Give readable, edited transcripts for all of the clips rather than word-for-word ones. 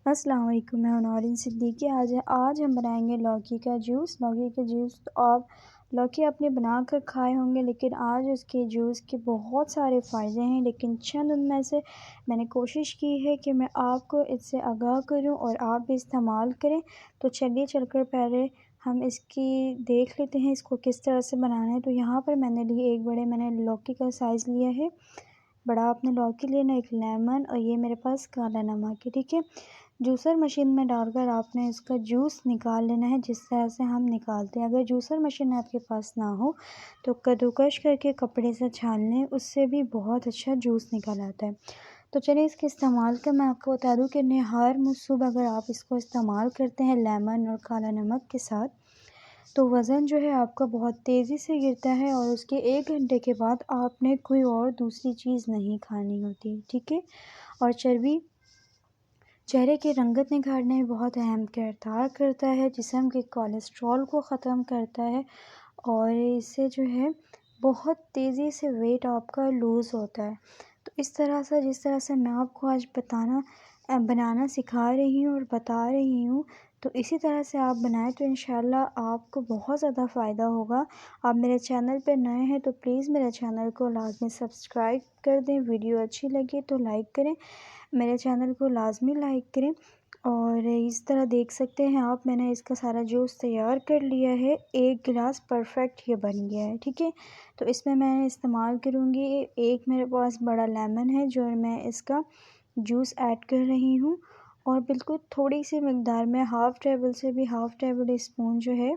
अस्सलाम वालेकुम, मैं हूं नौरीन सिद्दीकी। आज हम बनाएंगे लौकी का जूस। लौकी का जूस तो आप लौकी आपने बना कर खाए होंगे, लेकिन आज उसके जूस के बहुत सारे फ़ायदे हैं। लेकिन चंद उनमें से मैंने कोशिश की है कि मैं आपको इससे आगाह करूं और आप भी इस्तेमाल करें। तो चलिए चलकर पहले हम इसकी देख लेते हैं इसको किस तरह से बनाना है। तो यहाँ पर मैंने लौकी का साइज़ लिया है बड़ा। आपने लौकी लेना, एक लेमन, और ये मेरे पास काला नमक है, ठीक है। जूसर मशीन में डालकर आपने इसका जूस निकाल लेना है, जिस तरह से हम निकालते हैं। अगर जूसर मशीन आपके पास ना हो तो कद्दूकश करके कपड़े से छान लें, उससे भी बहुत अच्छा जूस निकल आता है। तो चलिए इसके इस्तेमाल का मैं आपको बता दूं कि नहार मुसुब अगर आप इसको इस्तेमाल करते हैं लेमन और काला नमक के साथ, तो वज़न जो है आपका बहुत तेज़ी से गिरता है और उसके 1 घंटे के बाद आपने कोई और दूसरी चीज़ नहीं खानी होती, ठीक है। और चर्बी चेहरे की रंगत निखारने में बहुत अहम किरदार करता है, जिस्म के कोलेस्ट्रॉल को ख़त्म करता है और इससे जो है बहुत तेज़ी से वेट आपका लूज़ होता है। तो जिस तरह से मैं आपको आज बनाना सिखा रही हूँ और बता रही हूँ, तो इसी तरह से आप बनाएं तो इंशाल्लाह आपको बहुत ज़्यादा फ़ायदा होगा। आप मेरे चैनल पे नए हैं तो प्लीज़ मेरे चैनल को लाज़मी सब्सक्राइब कर दें। वीडियो अच्छी लगी तो लाइक करें, मेरे चैनल को लाज़मी लाइक करें। और इस तरह देख सकते हैं आप, मैंने इसका सारा जूस तैयार कर लिया है। 1 गिलास परफेक्ट ये बन गया है, ठीक है। तो इसमें मैं इस्तेमाल करूँगी, एक मेरे पास बड़ा लेमन है जो मैं इसका जूस ऐड कर रही हूँ, और बिल्कुल थोड़ी सी मकदार में हाफ़ टेबल स्पून जो है,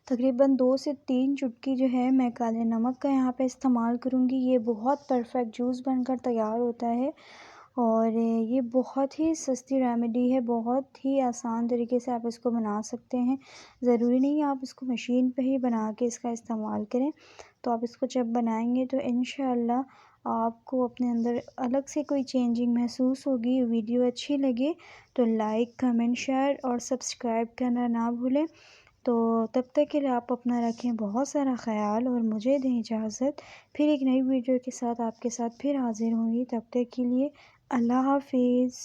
तकरीबन 2 से 3 चुटकी जो है मैं काले नमक का यहाँ पे इस्तेमाल करूँगी। ये बहुत परफेक्ट जूस बनकर तैयार होता है और ये बहुत ही सस्ती रेमेडी है, बहुत ही आसान तरीके से आप इसको बना सकते हैं। ज़रूरी नहीं है आप इसको मशीन पे ही बना के इसका इस्तेमाल करें। तो आप इसको जब बनाएंगे तो इंशाल्लाह आपको अपने अंदर अलग से कोई चेंजिंग महसूस होगी। वीडियो अच्छी लगे तो लाइक, कमेंट, शेयर और सब्सक्राइब करना ना भूलें। तो तब तक के लिए आप अपना रखें बहुत सारा ख़याल और मुझे दें इजाज़त। फिर एक नई वीडियो के साथ आपके साथ फिर हाज़िर होंगी। तब तक के लिए अल्लाह हाफ़िज़।